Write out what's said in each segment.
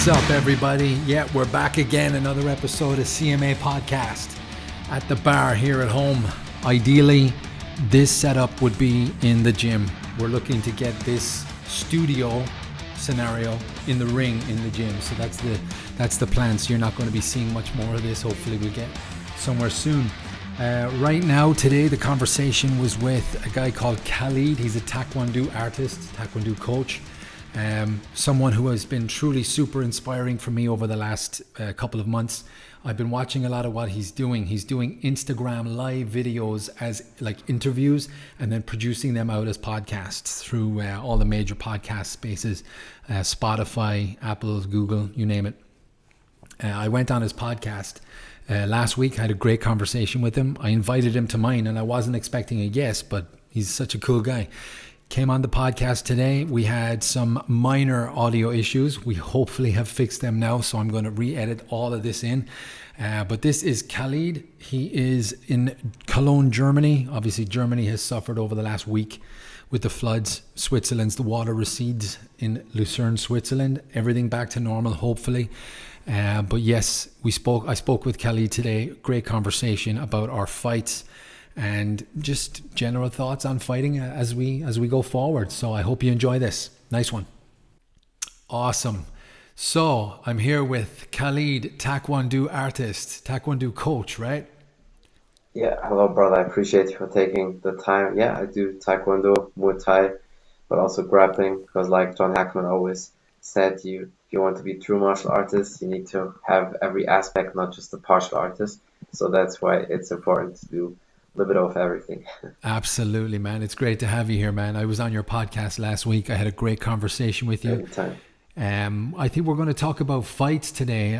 What's up, everybody? Yeah, we're back again. Another episode of CMA podcast at the bar here at home. Ideally, this setup would be in the gym. We're looking to get this studio scenario in the ring in the gym. So that's the plan. So you're not going to be seeing much more of this. Hopefully we'll get somewhere soon. Right now, today, the conversation was with a guy called Khalid. He's a Taekwondo artist, Taekwondo coach. Someone who has been truly super inspiring for me over the last couple of months. I've been watching a lot of what he's doing. He's doing Instagram live videos as like interviews and then producing them out as podcasts through all the major podcast spaces, Spotify, Apple, Google, you name it. I went on his podcast last week. I had a great conversation with him. I invited him to mine and I wasn't expecting a yes, but he's such a cool guy. Came on the podcast today. We had some minor audio issues. We hopefully have fixed them now, so I'm going to re-edit all of this in. But this is Khalid. He is in Cologne, Germany. Obviously, Germany has suffered over the last week with the floods. The water recedes in Lucerne, Switzerland. Everything back to normal, hopefully. But yes, I spoke with Khalid today. Great conversation about our fights and just general thoughts on fighting as we go forward. So I hope you enjoy this. Nice one. Awesome. So I'm here with Khalid, Taekwondo artist, Taekwondo coach, right? Yeah, hello, brother. I appreciate you for taking the time. Yeah, I do Taekwondo, Muay Thai, but also grappling, because like John Hackman always said, if you want to be a true martial artist, you need to have every aspect, not just the partial artist. So that's why it's important to do a little bit of everything. Absolutely, man. It's great to have you here, man. I was on your podcast last week. I had a great conversation with you. Anytime. I think we're going to talk about fights today.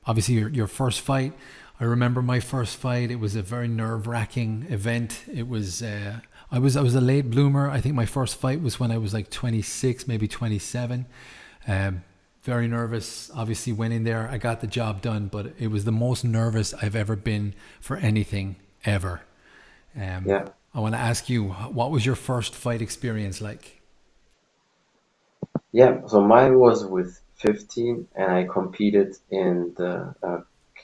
Obviously, your first fight. I remember my first fight. It was a very nerve-wracking event. It was. I was a late bloomer. I think my first fight was when I was like 26, maybe 27. Very nervous. Obviously, went in there. I got the job done, but it was the most nervous I've ever been for anything ever. I want to ask you, what was your first fight experience like? Yeah, so mine was with 15, and I competed in the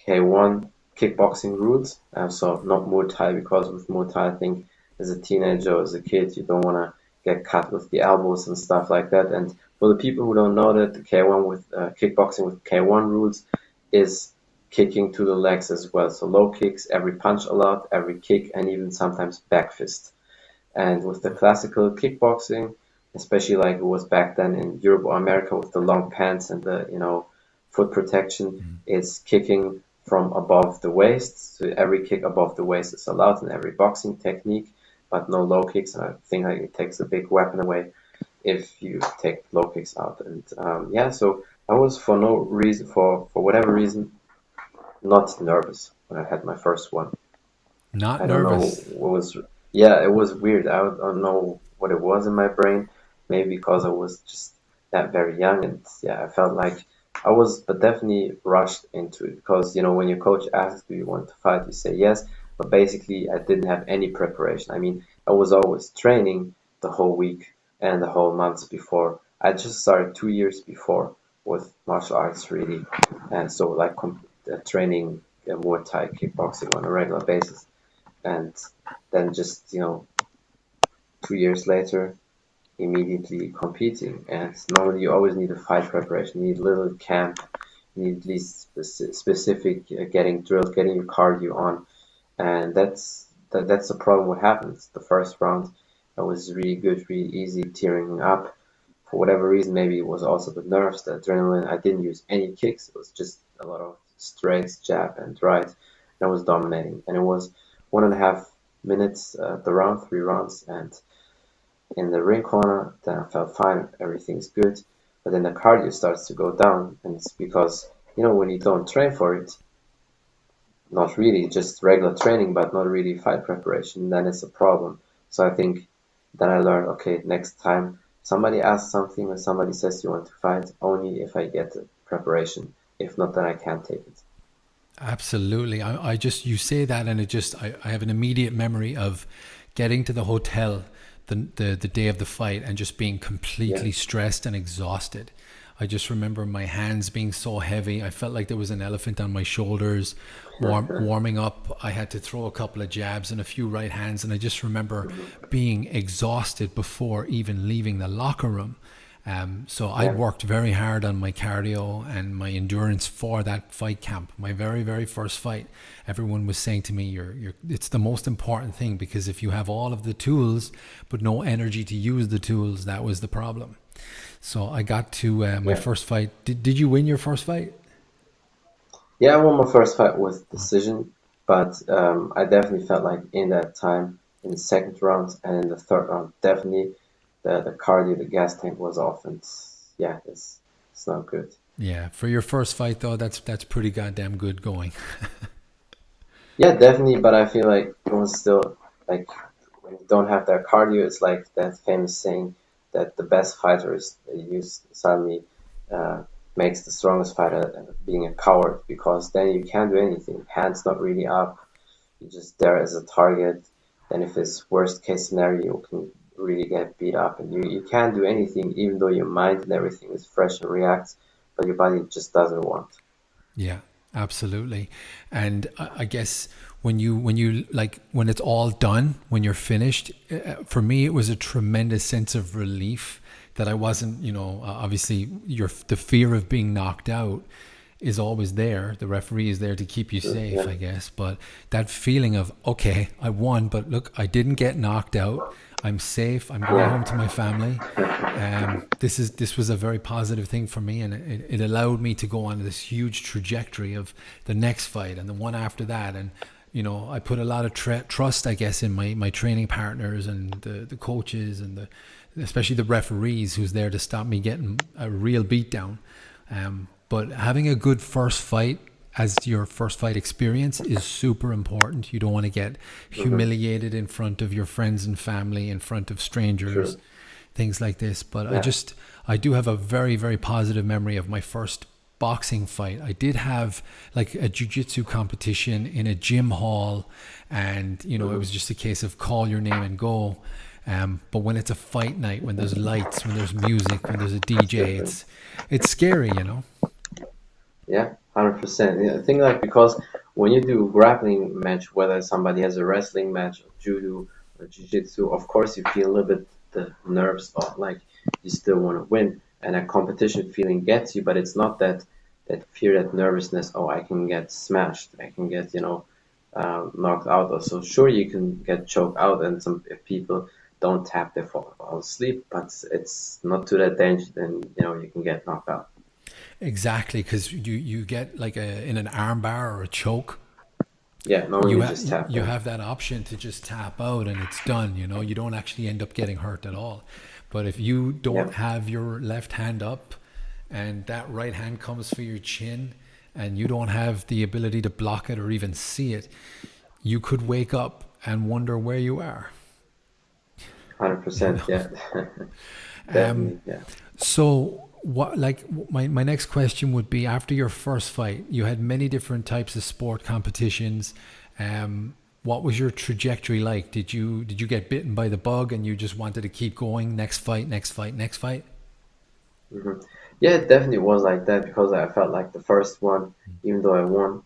K1 kickboxing rules. So not Muay Thai, because with Muay Thai, I think as a teenager or as a kid, you don't want to get cut with the elbows and stuff like that. And for the people who don't know that, the K1 with kickboxing with K1 rules is kicking to the legs as well. So low kicks, every punch allowed, every kick, and even sometimes back fist. And with the classical kickboxing, especially like it was back then in Europe or America with the long pants and the foot protection, is kicking from above the waist. So every kick above the waist is allowed in every boxing technique, but no low kicks. And I think like it takes a big weapon away if you take low kicks out. And so I was for whatever reason not nervous when I had my first one. Not nervous? I don't know what was. Yeah, it was weird. I don't know what it was in my brain. Maybe because I was just that very young, and I felt like I was, but definitely rushed into it. Because when your coach asks, "Do you want to fight?" you say yes. But basically, I didn't have any preparation. I mean, I was always training the whole week and the whole months before. I just started 2 years before with martial arts, really, and so like training Muay Thai kickboxing on a regular basis, and then just 2 years later immediately competing. And normally you always need a fight preparation, you need a little camp, you need at least specific getting drilled, getting your cardio on, and that's the problem. What happens the first round, I was really good, really easy, tearing up for whatever reason. Maybe it was also the nerves, the adrenaline. I didn't use any kicks, it was just a lot of straights, jab and right, and I was dominating. And it was 1.5 minutes the round, 3 rounds, and in the ring corner, then I felt fine, everything's good. But then the cardio starts to go down, and it's because when you don't train for it, not really just regular training, but not really fight preparation, then it's a problem. So I think then I learned, okay, next time somebody asks something or somebody says you want to fight, only if I get the preparation. If not, then I can't take it. Absolutely. You say that, and I have an immediate memory of getting to the hotel the day of the fight and just being completely stressed and exhausted. I just remember my hands being so heavy. I felt like there was an elephant on my shoulders. Warming up, I had to throw a couple of jabs and a few right hands, and I just remember being exhausted before even leaving the locker room. So I Yeah. worked very hard on my cardio and my endurance for that fight camp. My very, very first fight, everyone was saying to me, it's the most important thing, because if you have all of the tools but no energy to use the tools, that was the problem. So I got to my Yeah. first fight. Did you win your first fight? Yeah, I won my first fight with decision, but I definitely felt like in that time, in the second round and in the third round, definitely the cardio, the gas tank was off, and yeah, it's not good. Yeah, for your first fight though, that's pretty goddamn good going. Yeah, definitely, but I feel like it was still like when you don't have that cardio, it's like that famous saying that the best fighter is use suddenly uh, makes the strongest fighter being a coward because then you can't do anything. Hands not really up, you're just there as a target. Then if it's worst case scenario, you can really get beat up, and you can't do anything even though your mind and everything is fresh and reacts, but your body just doesn't want. Yeah, absolutely. And I guess when you like when it's all done, when you're finished, for me it was a tremendous sense of relief that I wasn't, obviously the fear of being knocked out is always there. The referee is there to keep you safe, Yeah, I guess. But that feeling of, okay, I won, but look, I didn't get knocked out. I'm safe. I'm going home to my family. This was a very positive thing for me, and it allowed me to go on this huge trajectory of the next fight and the one after that. And I put a lot of trust, I guess, in my training partners and the coaches and especially the referees who's there to stop me getting a real beatdown. But having a good first fight as your first fight experience is super important. You don't want to get humiliated in front of your friends and family, in front of strangers, true. things like this. But Yeah. I do have a very, very positive memory of my first boxing fight. I did have like a jiu-jitsu competition in a gym hall, and it was just a case of call your name and go. But when it's a fight night, when there's lights, when there's music, when there's a It's DJ, different. it's scary. Yeah, 100%. Yeah, I think like because when you do grappling match, whether somebody has a wrestling match or judo or jiu-jitsu, of course you feel a little bit the nerves of like you still want to win, and that competition feeling gets you, but it's not that fear, that nervousness. Oh, I can get smashed, I can get knocked out, or so. Sure, you can get choked out, and some if people don't tap, they fall asleep, but it's not to that danger. Then you can get knocked out. Exactly, because you get like in an armbar or a choke, Yeah, normally you you just tap you in. have that option to just tap out and it's done. You don't actually end up getting hurt at all. But if you Yeah. don't have your left hand up and that right hand comes for your chin and you don't have the ability to block it or even see it, you could wake up and wonder where you are. 100%, yeah. Um, Definitely, yeah. So what like my next question would be, after your first fight, you had many different types of sport competitions. What was your trajectory like? Did you get bitten by the bug and you just wanted to keep going, next fight, next fight, next fight? hmm Yeah, it definitely was like that because I felt like the first one, even though I won,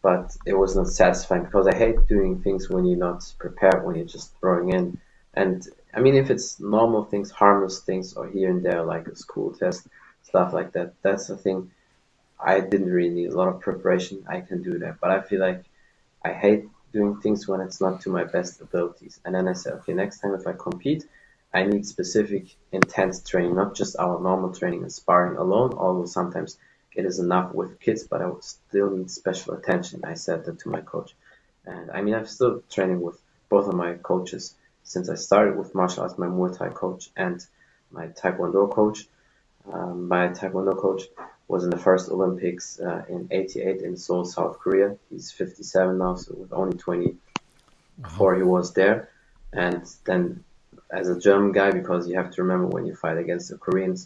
but it was not satisfying because I hate doing things when you're not prepared, when you're just throwing in. And I mean, if it's normal things, harmless things, or here and there, like a school test, stuff like that, that's the thing. I didn't really need a lot of preparation. I can do that. But I feel like I hate doing things when it's not to my best abilities. And then I said, okay, next time if I compete, I need specific intense training, not just our normal training and sparring alone, although sometimes it is enough with kids, but I would still need special attention. I said that to my coach. And I mean, I'm still training with both of my coaches since I started with martial arts, my Muay Thai coach and my Taekwondo coach. My Taekwondo coach was in the first Olympics in '88 in Seoul, South Korea. He's 57 now, so with only 24 he was there. And then as a German guy, because you have to remember when you fight against the Koreans,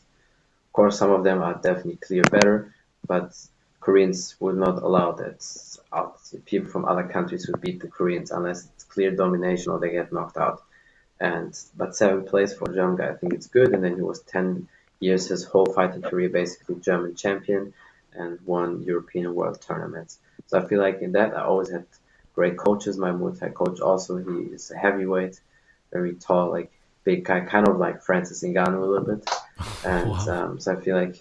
of course some of them are definitely clear better, but Koreans would not allow that. People from other countries would beat the Koreans unless it's clear domination or they get knocked out. And but seventh place for a German guy, I think it's good. And then he was 10 years, his whole fighting career, basically German champion and won European world tournaments. So I feel like in that I always had great coaches. My Muay Thai coach also, he is a heavyweight, very tall, like big guy, kind of like Francis Ngannou a little bit. And Wow. so I feel like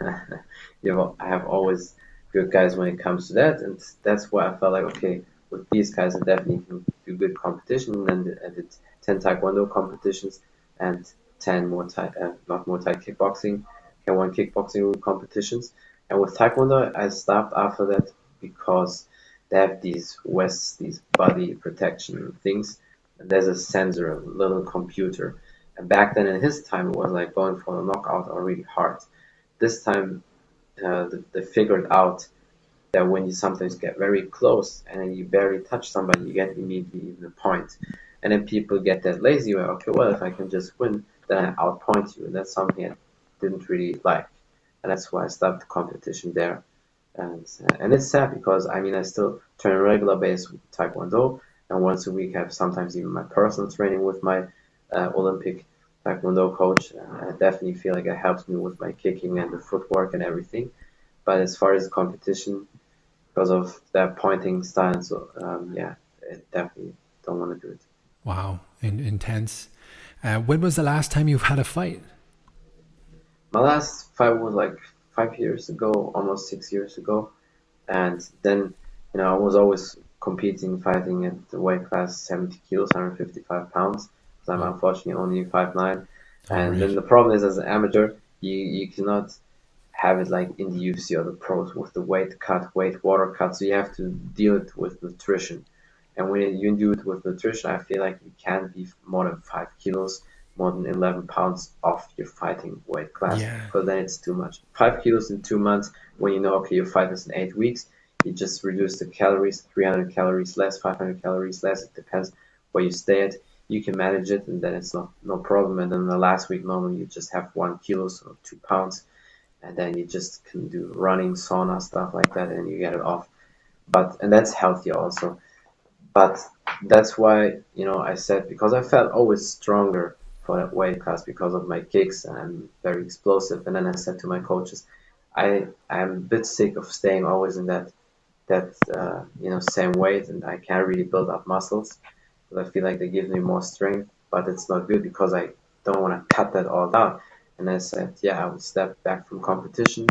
I have always good guys when it comes to that, and that's why I felt like okay, with these guys I definitely can do good competition. And then I did 10 Taekwondo competitions and 10 not Muay Thai kickboxing, K1 kickboxing competitions. And with Taekwondo, I stopped after that because they have these body protection things, and there's a sensor, a little computer. And back then in his time, it was like going for a knockout or really hard. This time, they figured out that when you sometimes get very close and then you barely touch somebody, you get immediately even a point. And then people get that lazy where, okay, well, if I can just win, then I outpoint you. And that's something I didn't really like. And that's why I stopped the competition there. And it's sad because, I mean, I still train on a regular basis with Taekwondo. And once a week, I have sometimes even my personal training with my Olympic Taekwondo coach. I definitely feel like it helps me with my kicking and the footwork and everything. But as far as the competition, because of that pointing style. So yeah, I definitely don't want to do it. Wow. Intense. When was the last time you've had a fight? My last fight was like 5 years ago, almost 6 years ago, and then I was always competing, fighting at the weight class 70 kilos, 155 pounds. Because I'm Wow. unfortunately only 5'9", All and right. then the problem is as an amateur, you cannot have it like in the UFC or the pros with the weight cut, weight water cut. So you have to deal it with nutrition. And when you do it with nutrition, I feel like you can't be more than 5 kilos, more than 11 pounds off your fighting weight class, Yeah. because then it's too much. 5 kilos in 2 months, when you know, okay, your fight is in 8 weeks, you just reduce the calories, 300 calories less, 500 calories less. It depends where you stay at. You can manage it, and then it's no problem. And then the last week, normally you just have 1 kilo, so 2 pounds, and then you just can do running, sauna, stuff like that, and you get it off. And that's healthy also. But that's why I said, because I felt always stronger for that weight class because of my kicks and I'm very explosive. And then I said to my coaches, I'm a bit sick of staying always in that same weight, and I can't really build up muscles because I feel like they give me more strength, but it's not good because I don't want to cut that all down. And I said, yeah, I will step back from competition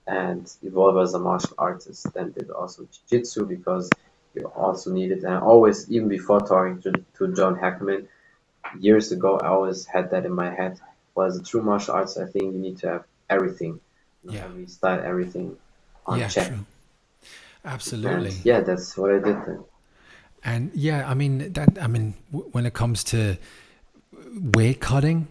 and evolve as a martial artist. Then did also jiu-jitsu because you also need it. And I always, even before talking to John Hackman years ago, I always had that in my head. Well, as a true martial artist, I think you need to have everything, Yeah. every style, everything on Yeah, check. true. And Absolutely. yeah, that's what I did then. And yeah, when it comes to weight cutting,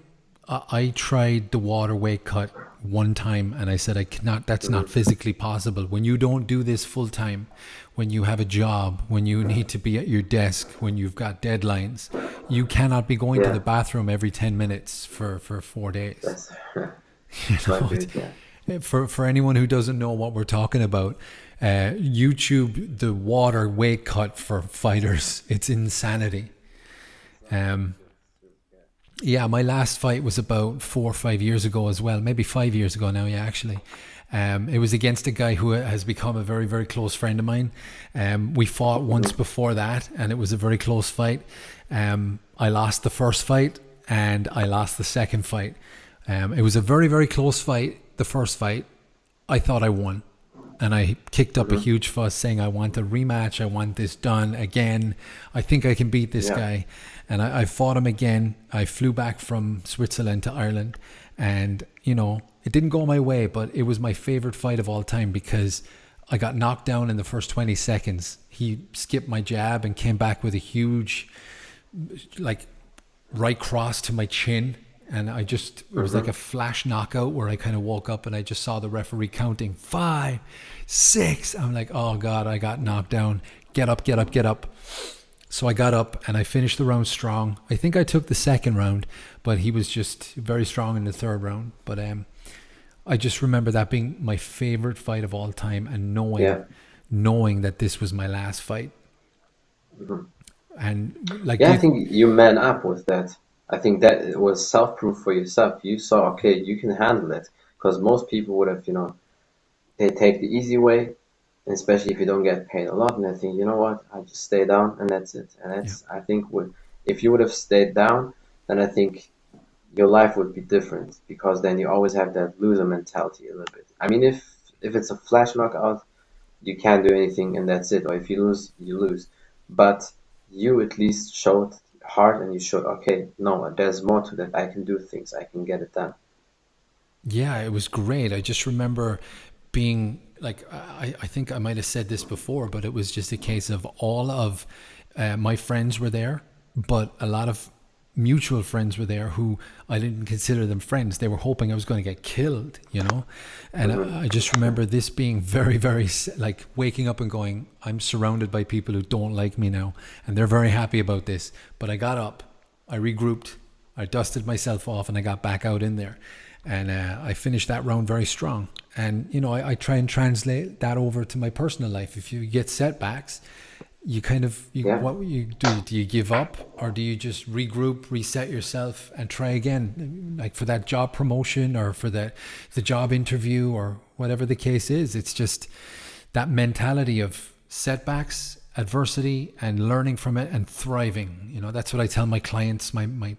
I tried the water weight cut one time and I said, I cannot, that's not Hmm. physically possible. When you don't do this full time, when you have a job, when you need to be at your desk, when you've got deadlines, you cannot be going to Yeah, the bathroom every 10 minutes for 4 days. that's You no know, good. Yeah. for anyone who doesn't know what we're talking about, YouTube the water weight cut for fighters. It's insanity. Um, yeah, my last fight was about 4 or 5 years ago as well, maybe 5 years ago now. Yeah, actually, it was against a guy who has become a very, very close friend of mine. We fought once Hmm. before that, and it was a very close fight. I lost the first fight, and I lost the second fight. It was a very, very close fight. The first fight, I thought I won. And I kicked up a Hmm. huge fuss saying, I want a rematch. I want this done again. I think I can beat this Yeah. guy. And I fought him again. I flew back from Switzerland to Ireland. And, it didn't go my way, but it was my favorite fight of all time because I got knocked down in the first 20 seconds. He skipped my jab and came back with a huge, like, right cross to my chin. And it was like Hmm. a flash knockout where I kind of woke up and I just saw the referee counting 5, 6. I'm like, oh God, I got knocked down. Get up, get up, get up. So I got up and I finished the round strong. I think I took the second round, but he was just very strong in the third round. But I just remember that being my favorite fight of all time and Yeah. knowing that this was my last fight. Hmm. And like, Yeah, I think you man up with that. I think that it was self-proof for yourself. You saw, okay, you can handle it. Because most people would have, they take the easy way, and especially if you don't get paid a lot, and they think, you know what, I just stay down and that's it. And Yeah. I think, if you would have stayed down, then I think your life would be different, because then you always have that loser mentality a little bit. I mean, if it's a flash knockout, you can't do anything and that's it. Or if you lose, you lose. But you at least showed heart, and you showed, okay, no, there's more to that. I can do things. I can get it done. Yeah, it was great. I just remember being like, I think I might have said this before, but it was just a case of all of my friends were there, but a lot of mutual friends were there who I didn't consider them friends. They were hoping I was going to get killed, And I just remember this being very, very, like waking up and going, I'm surrounded by people who don't like me now, and they're very happy about this. But I got up, I regrouped, I dusted myself off, and I got back out in there. And I finished that round very strong. And, I try and translate that over to my personal life. If you get setbacks, you kind of, what you do you give up, or do you just regroup, reset yourself and try again? Like for that job promotion, or for the job interview, or whatever the case is. It's just that mentality of setbacks, adversity, and learning from it and thriving. That's what I tell my clients, my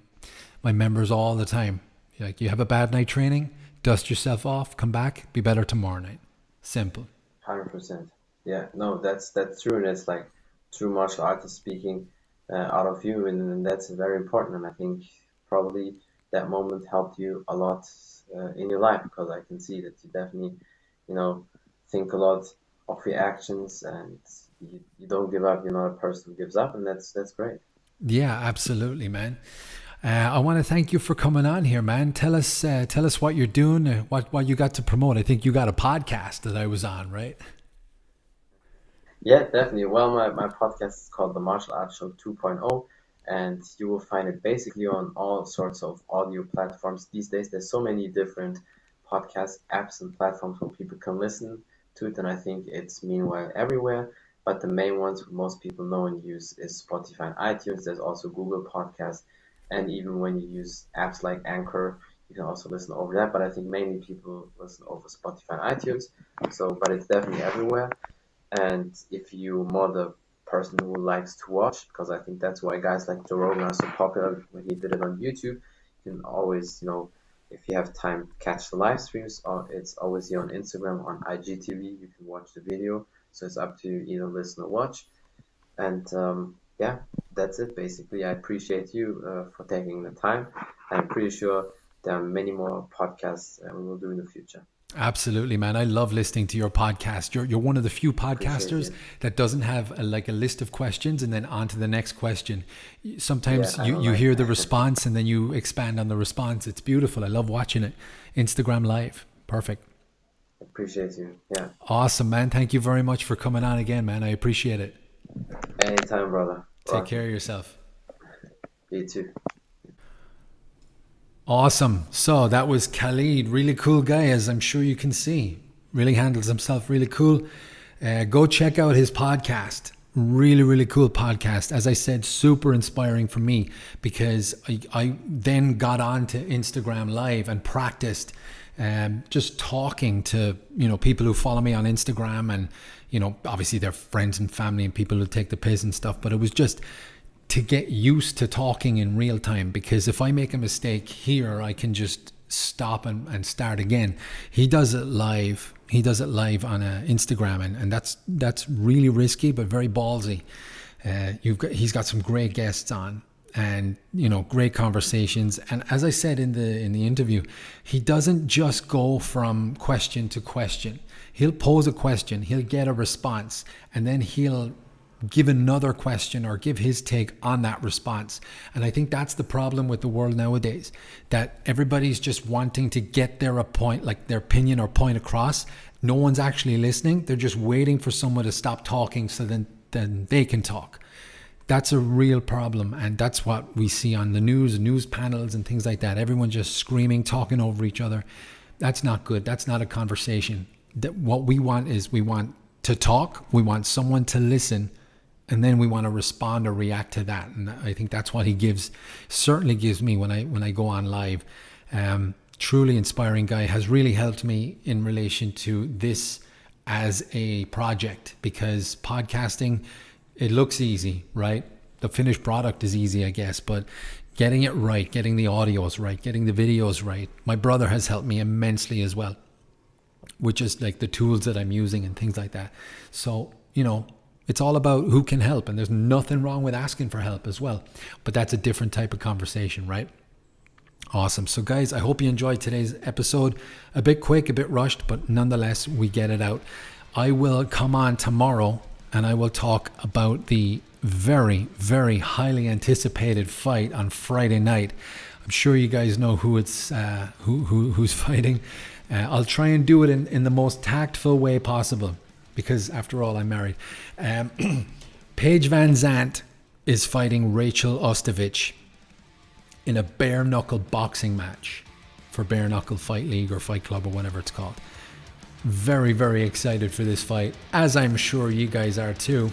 members all the time. Like, you have a bad night training, dust yourself off, come back, be better tomorrow night. Simple. 100%. Yeah, no, that's true, and it's like true martial artist speaking out of you, and that's very important. And I think probably that moment helped you a lot in your life, because I can see that you definitely, think a lot of your actions, and you don't give up. You're not a person who gives up, and that's great. Yeah, absolutely, man. I want to thank you for coming on here, man. Tell us what you're doing, what you got to promote. I think you got a podcast that I was on, right? Yeah, definitely. Well, my podcast is called The Martial Arts Show 2.0, and you will find it basically on all sorts of audio platforms. These days, there's so many different podcast apps and platforms where people can listen to it, and I think it's meanwhile everywhere. But the main ones most people know and use is Spotify and iTunes. There's also Google Podcasts, and even when you use apps like Anchor, you can also listen over that. But I think mainly people listen over Spotify and iTunes. But it's definitely everywhere. And if you're more the person who likes to watch, because I think that's why guys like Joe Rogan are so popular when he did it on YouTube, you can always, if you have time, catch the live streams, or it's always here on Instagram, on IGTV, you can watch the video. So it's up to you, either listen or watch. And yeah, that's it basically. I appreciate you for taking the time. I'm pretty sure there are many more podcasts we will do in the future. Absolutely, man. I love listening to your podcast. You're one of the few podcasters that doesn't have a list of questions and then on to the next question. Sometimes you hear the response and then you expand on the response. It's beautiful. I love watching it. Instagram Live. Perfect. Appreciate you. Yeah. Awesome, man. Thank you very much for coming on again, man. I appreciate it. Anytime, brother. Take care of yourself. You too. Awesome. So that was Khalid. Really cool guy, as I'm sure you can see. Really handles himself really cool. Go check out his podcast. Really, really cool podcast. As I said, super inspiring for me, because I then got on to Instagram Live and practiced just talking to, people who follow me on Instagram, and, obviously they're friends and family and people who take the piss and stuff. But it was just to get used to talking in real time, because if I make a mistake here, I can just stop and start again. He does it live. He does it live on Instagram, and that's really risky, but very ballsy. He's got some great guests on, and great conversations. And as I said in the interview, he doesn't just go from question to question. He'll pose a question, he'll get a response, and then he'll give another question or give his take on that response. And I think that's the problem with the world nowadays, that everybody's just wanting to get their opinion or point across. No one's actually listening. They're just waiting for someone to stop talking so then they can talk. That's a real problem, and that's what we see on the news panels and things like that. Everyone just screaming, talking over each other. That's not good. That's not a conversation. What we want is, we want to talk. We want someone to listen and then we want to respond or react to that. And I think that's what he certainly gives me when I go on live. Truly inspiring guy, has really helped me in relation to this as a project, because podcasting, it looks easy, right? The finished product is easy, I guess, but getting it right, getting the audios right, getting the videos right. My brother has helped me immensely as well, which is like the tools that I'm using and things like that. So, it's all about who can help, and there's nothing wrong with asking for help as well. But that's a different type of conversation, right? Awesome. So guys, I hope you enjoyed today's episode. A bit quick, a bit rushed, but nonetheless, we get it out. I will come on tomorrow and I will talk about the very, very highly anticipated fight on Friday night. I'm sure you guys know who it's who's fighting. I'll try and do it in the most tactful way possible, because after all, I'm married. Paige Van Zandt is fighting Rachel Ostovich in a bare knuckle boxing match for Bare Knuckle Fight League or Fight Club or whatever it's called. Very, very excited for this fight, as I'm sure you guys are too.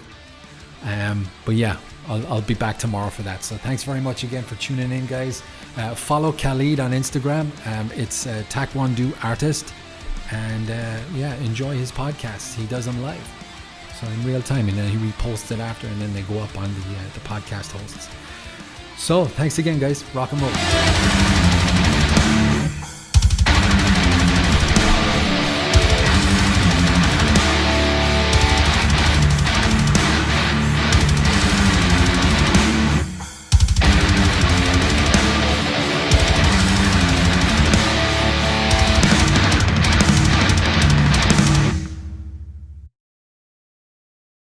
But yeah, I'll be back tomorrow for that. So thanks very much again for tuning in, guys. Follow Khalid on Instagram. It's Taekwondo Artist. And enjoy his podcasts. He does them live, so in real time, and then he reposts it after, and then they go up on the podcast hosts. So thanks again, guys. Rock and roll.